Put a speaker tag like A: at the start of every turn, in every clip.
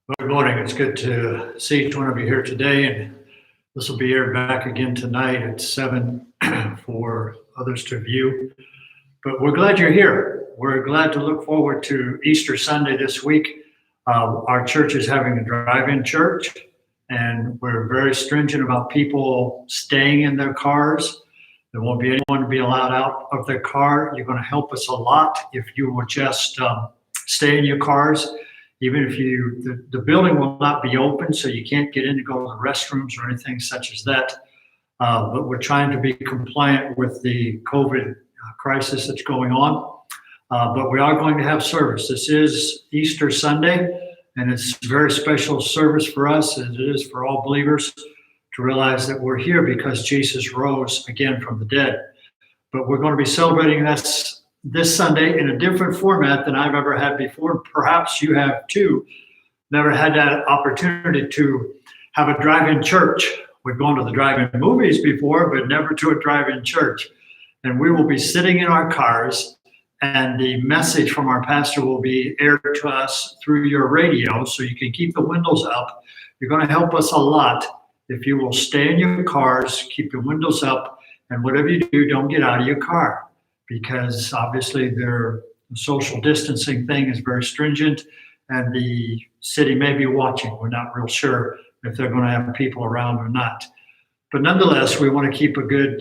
A: Good morning. It's good to see each one of you here today, and this will be aired back again tonight at 7 for others to view. But we're glad you're here. We're glad to look forward to Easter Sunday this week. Our church is having a drive-in church, and we're very stringent about people staying in their cars. There won't be anyone to be allowed out of their car. You're going to help us a lot if you will just stay in your cars. Even if the building will not be open, so you can't get in to go to the restrooms or anything such as that. But we're trying to be compliant with the COVID crisis that's going on. But we are going to have service. This is Easter Sunday, and it's a very special service for us, as it is for all believers, to realize that we're here because Jesus rose again from the dead. But we're going to be celebrating this Sunday in a different format than I've ever had before. Perhaps you have too. Never had that opportunity to have a drive-in church. We've gone to the drive-in movies before, but never to a drive-in church. And we will be sitting in our cars, and the message from our pastor will be aired to us through your radio, so you can keep the windows up. You're going to help us a lot if you will stay in your cars, keep your windows up, and whatever you do, don't get out of your car, because obviously the social distancing thing is very stringent, and the city may be watching. We're not real sure if they're going to have people around or not. But nonetheless, we want to keep a good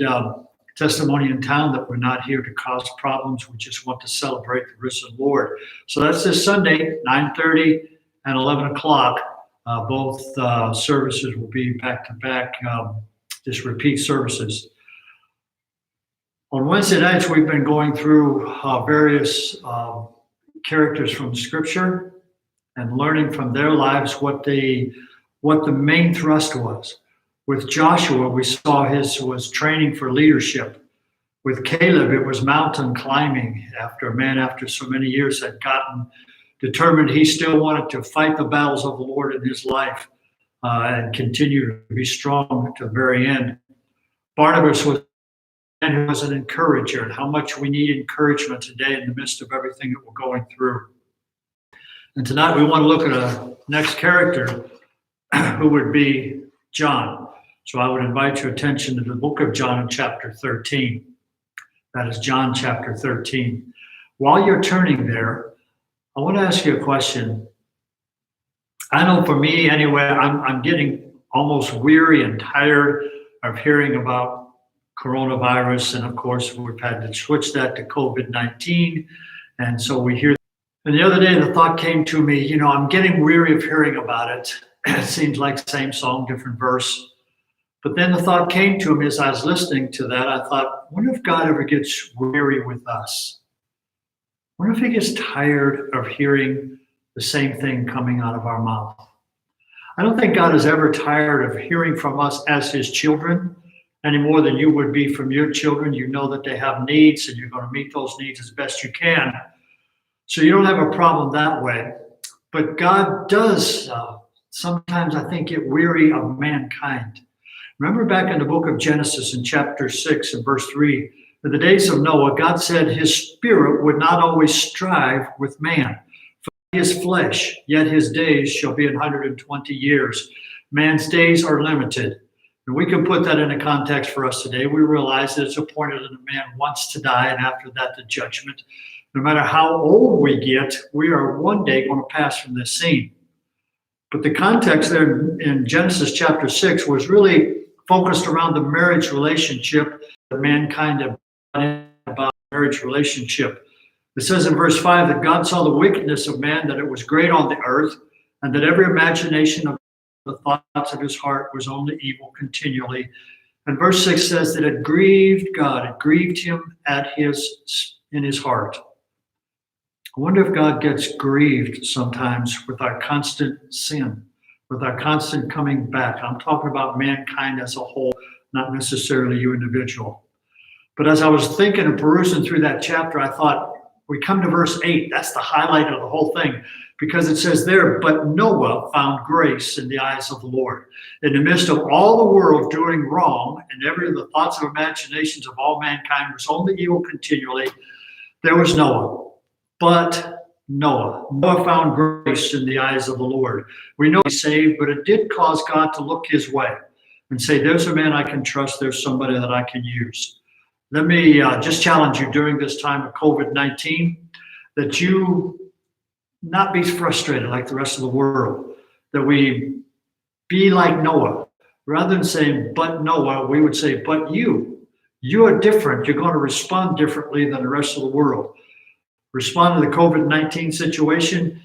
A: testimony in town that we're not here to cause problems. We just want to celebrate the risen Lord. So that's this Sunday, 9:30 and 11 o'clock. Both services will be back-to-back, just repeat services. On Wednesday nights, we've been going through various characters from Scripture and learning from their lives what the main thrust was. With Joshua, we saw his was training for leadership. With Caleb, it was mountain climbing. After so many years had gotten determined he still wanted to fight the battles of the Lord in his life and continue to be strong to the very end. Barnabas was who was an encourager, and how much we need encouragement today in the midst of everything that we're going through. And tonight we want to look at a next character who would be John. So I would invite your attention to the book of John in chapter 13. That is John chapter 13. While you're turning there, I want to ask you a question. I know for me anyway, I'm getting almost weary and tired of hearing about coronavirus, and of course we've had to switch that to COVID-19, and so we hear. And the other day the thought came to me, I'm getting weary of hearing about it. It seems like same song, different verse. But then the thought came to me as I was listening to that. I thought, wonder if God ever gets weary with us? Wonder if he gets tired of hearing the same thing coming out of our mouth? I don't think God is ever tired of hearing from us as his children, any more than you would be from your children. You know that they have needs, and you're going to meet those needs as best you can. So you don't have a problem that way. But God does sometimes, I think, get weary of mankind. Remember back in the book of Genesis in chapter 6 and verse 3, in the days of Noah, God said his spirit would not always strive with man. For his flesh, yet his days shall be 120 years. Man's days are limited. And we can put that into context for us today. We realize that it's appointed that a man wants to die, and after that, the judgment. No matter how old we get, we are one day going to pass from this scene. But the context there in Genesis chapter 6 was really focused around the marriage relationship that mankind had about marriage relationship. It says in verse 5 that God saw the wickedness of man, that it was great on the earth, and that every imagination of the thoughts of his heart was only evil continually. And verse 6 says that it grieved God, it grieved him in his heart. I wonder if God gets grieved sometimes with our constant sin, with our constant coming back. I'm talking about mankind as a whole, not necessarily you individual. But as I was thinking and perusing through that chapter, I thought, we come to verse 8, that's the highlight of the whole thing, because it says there, but Noah found grace in the eyes of the Lord. In the midst of all the world doing wrong, and every the thoughts of imaginations of all mankind was only evil continually, there was Noah. But Noah. Noah found grace in the eyes of the Lord. We know he's saved, but it did cause God to look his way and say, there's a man I can trust. There's somebody that I can use. Let me just challenge you during this time of COVID-19 that you not be frustrated like the rest of the world, that we be like Noah. Rather than saying, but Noah, we would say, but you. You are different. You're going to respond differently than the rest of the world. Respond to the COVID-19 situation.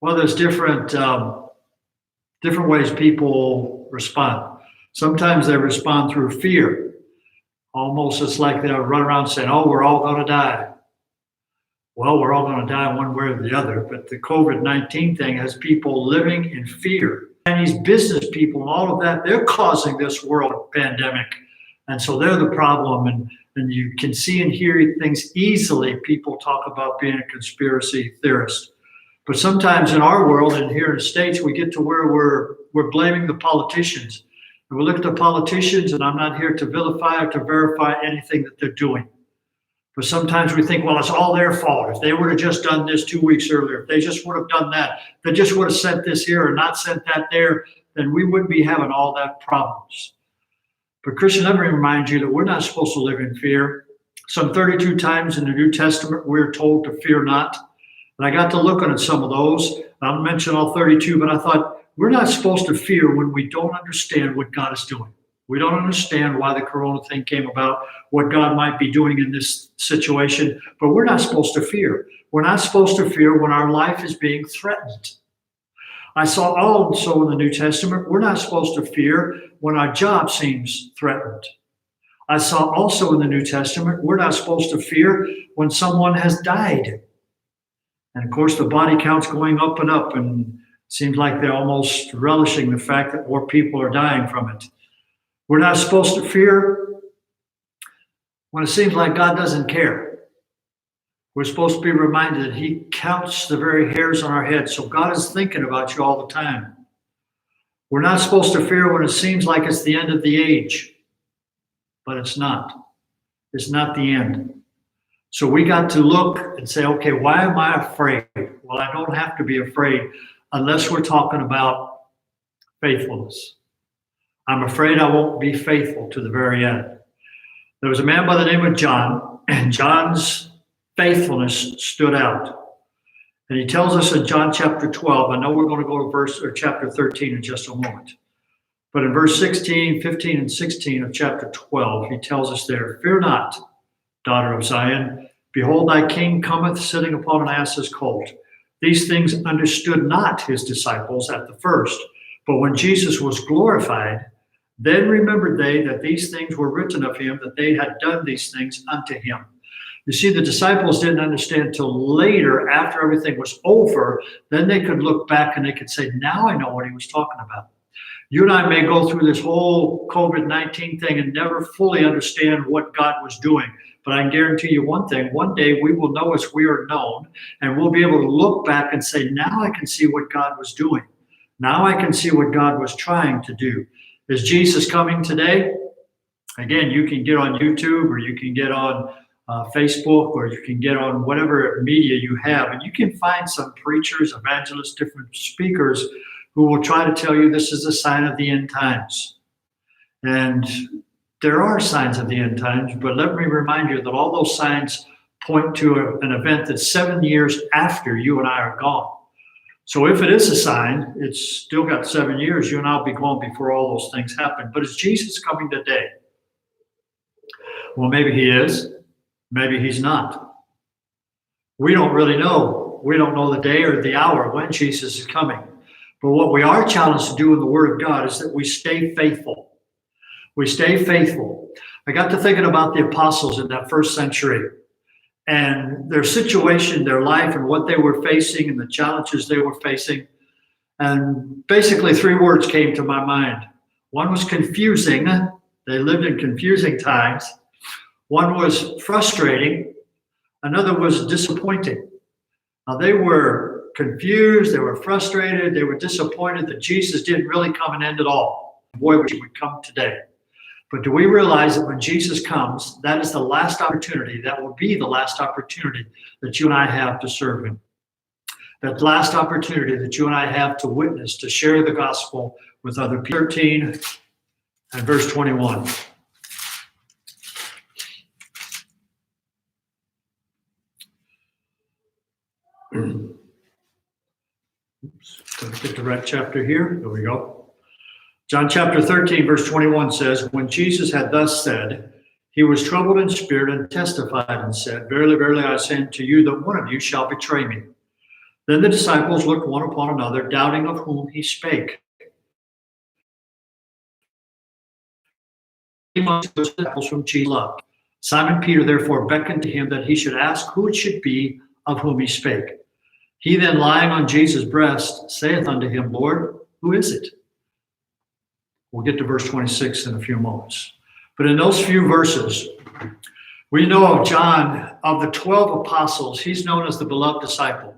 A: Well, there's different ways people respond. Sometimes they respond through fear. Almost it's like they'll run around saying, oh, we're all going to die. Well, we're all going to die one way or the other. But the COVID-19 thing has people living in fear. Chinese business people and all of that, they're causing this world pandemic. And so they're the problem. And you can see and hear things easily. People talk about being a conspiracy theorist. But sometimes in our world and here in the States, we get to where we're blaming the politicians. And we look at the politicians, and I'm not here to vilify or to verify anything that they're doing. But sometimes we think, well, it's all their fault. If they would have just done this 2 weeks earlier, if they just would have done that, they just would have sent this here or not sent that there, then we wouldn't be having all that problems. But Christian, let me remind you that we're not supposed to live in fear. Some 32 times in the New Testament, we're told to fear not. And I got to looking at some of those. I'll mention all 32, but I thought we're not supposed to fear when we don't understand what God is doing. We don't understand why the corona thing came about, what God might be doing in this situation, but we're not supposed to fear. We're not supposed to fear when our life is being threatened. I saw also in the New Testament, we're not supposed to fear when our job seems threatened. I saw also in the New Testament, we're not supposed to fear when someone has died. And of course, the body count's going up and up, and it seems like they're almost relishing the fact that more people are dying from it. We're not supposed to fear when it seems like God doesn't care. We're supposed to be reminded that he counts the very hairs on our head. So God is thinking about you all the time. We're not supposed to fear when it seems like it's the end of the age, but it's not. It's not the end. So we got to look and say, okay, why am I afraid? Well, I don't have to be afraid unless we're talking about faithfulness. I'm afraid I won't be faithful to the very end. There was a man by the name of John, and John's faithfulness stood out. And he tells us in John chapter 12, I know we're going to go to chapter 13 in just a moment. But in verse 16, 15, and 16 of chapter 12, he tells us there, fear not, daughter of Zion. Behold, thy king cometh sitting upon an ass's colt. These things understood not his disciples at the first. But when Jesus was glorified, then remembered they that these things were written of him, that they had done these things unto him. You see, the disciples didn't understand till later, after everything was over, then they could look back and they could say, now I know what he was talking about. You and I may go through this whole COVID-19 thing and never fully understand what God was doing. But I can guarantee you one thing, one day we will know as we are known, and we'll be able to look back and say, now I can see what God was doing. Now I can see what God was trying to do. Is Jesus coming today? Again, you can get on YouTube, or you can get on Facebook, or you can get on whatever media you have, and you can find some preachers, evangelists, different speakers who will try to tell you this is a sign of the end times. And there are signs of the end times, but let me remind you that all those signs point to an event that's 7 years after you and I are gone. So if it is a sign, it's still got 7 years. You and I will be gone before all those things happen. But is Jesus coming today? Well, maybe he is. Maybe he's not. We don't really know. We don't know the day or the hour when Jesus is coming. But what we are challenged to do in the Word of God is that we stay faithful. We stay faithful. I got to thinking about the apostles in that first century and their situation, their life, and what they were facing and the challenges they were facing. And basically 3 words came to my mind. One was confusing. They lived in confusing times. One was frustrating. Another was disappointing. Now, they were confused. They were frustrated. They were disappointed that Jesus didn't really come and end it all. Boy, he would come today. But do we realize that when Jesus comes, that is the last opportunity, that will be the last opportunity that you and I have to serve him? That last opportunity that you and I have to witness, to share the gospel with other people. 13 and verse 21. Oops, let me get the right chapter here. There we go. John chapter 13, verse 21 says, when Jesus had thus said, he was troubled in spirit and testified and said, verily, verily, I say unto you that one of you shall betray me. Then the disciples looked one upon another, doubting of whom he spake. Disciples whom Jesus loved. Simon Peter therefore beckoned to him that he should ask who it should be of whom he spake. He then, lying on Jesus' breast, saith unto him, Lord, who is it? We'll get to verse 26 in a few moments. But in those few verses, we know of John, of the 12 apostles, he's known as the beloved disciple.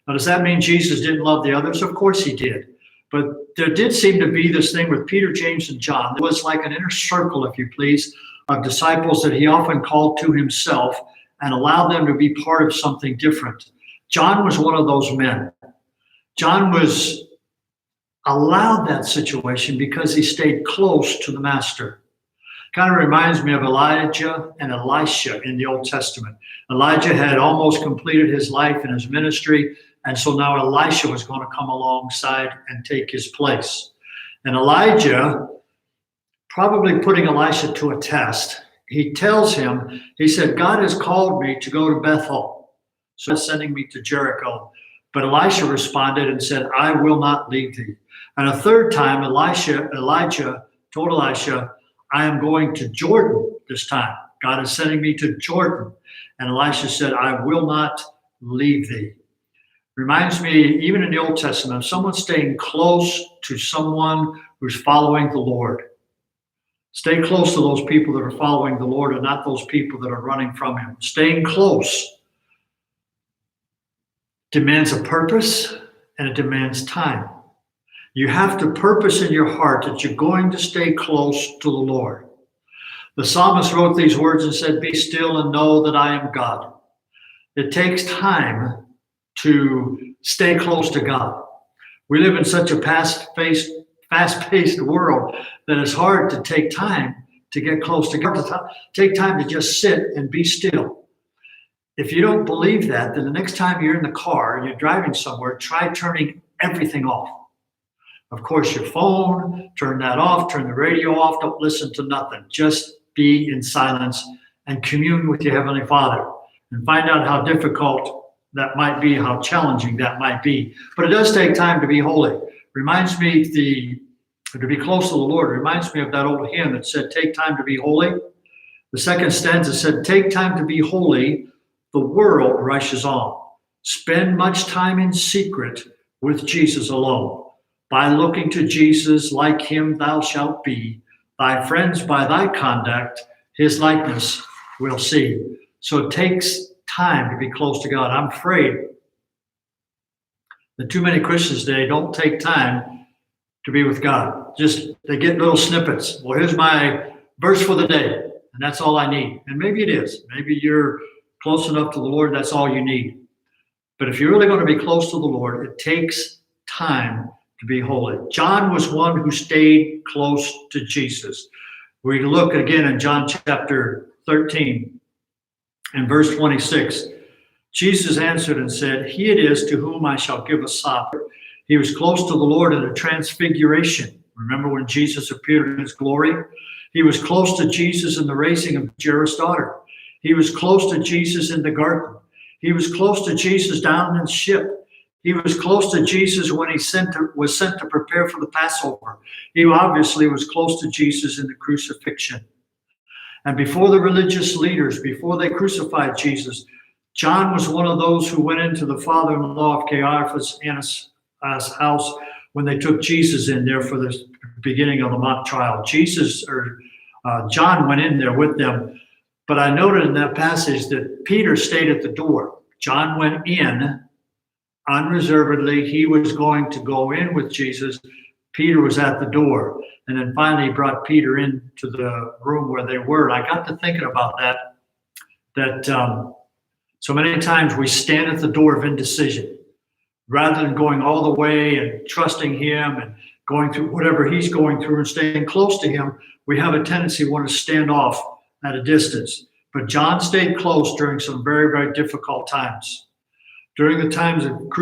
A: Now, does that mean Jesus didn't love the others? Of course he did. But there did seem to be this thing with Peter, James, and John. It was like an inner circle, if you please, of disciples that he often called to himself and allowed them to be part of something different. John was one of those men. John was allowed that situation because he stayed close to the master. Kind of reminds me of Elijah and Elisha in the Old Testament. Elijah had almost completed his life and his ministry, and so now Elisha was going to come alongside and take his place. And Elijah, probably putting Elisha to a test, he tells him, he said, God has called me to go to Bethel, so he's sending me to Jericho. But Elisha responded and said, I will not leave thee. And a third time, Elijah told Elisha, I am going to Jordan this time. God is sending me to Jordan. And Elisha said, I will not leave thee. Reminds me, even in the Old Testament, of someone staying close to someone who's following the Lord. Stay close to those people that are following the Lord and not those people that are running from him. Staying close demands a purpose and it demands time. You have to purpose in your heart that you're going to stay close to the Lord. The psalmist wrote these words and said, be still and know that I am God. It takes time to stay close to God. We live in such a fast-paced world that it's hard to take time to get close to God, to take time to just sit and be still. If you don't believe that, then the next time you're in the car and you're driving somewhere, try turning everything off. Of course, your phone, turn that off, turn the radio off, don't listen to nothing. Just be in silence and commune with your Heavenly Father and find out how difficult that might be, how challenging that might be. But it does take time to be holy. Reminds me to be close to the Lord. Reminds me of that old hymn that said, take time to be holy. The second stanza said, take time to be holy, the world rushes on. Spend much time in secret with Jesus alone. By looking to Jesus, like him thou shalt be. Thy friends by thy conduct, his likeness will see. So it takes time to be close to God. I'm afraid that too many Christians today don't take time to be with God. Just they get little snippets. Well, here's my verse for the day, and that's all I need. And maybe it is. Maybe you're close enough to the Lord, that's all you need. But if you're really going to be close to the Lord, it takes time to be holy. John was one who stayed close to Jesus. We look again in John chapter 13 and verse 26. Jesus answered and said, he it is to whom I shall give a sop. He was close to the Lord in the transfiguration. Remember when Jesus appeared in his glory? He was close to Jesus in the raising of Jairus' daughter. He was close to Jesus in the garden. He was close to Jesus down in the ship. He was close to Jesus when he was sent to prepare for the Passover. He obviously was close to Jesus in the crucifixion. And before the religious leaders, before they crucified Jesus, John was one of those who went into the father-in-law of Caiaphas, Annas' house when they took Jesus in there for the beginning of the mock trial. John went in there with them. But I noted in that passage that Peter stayed at the door. John went in unreservedly. He was going to go in with Jesus. Peter was at the door. And then finally he brought Peter into the room where they were. And I got to thinking about that so many times we stand at the door of indecision rather than going all the way and trusting him and going through whatever he's going through and staying close to him. We have a tendency to want to stand off at a distance. But John stayed close during some very, very difficult times. During the times of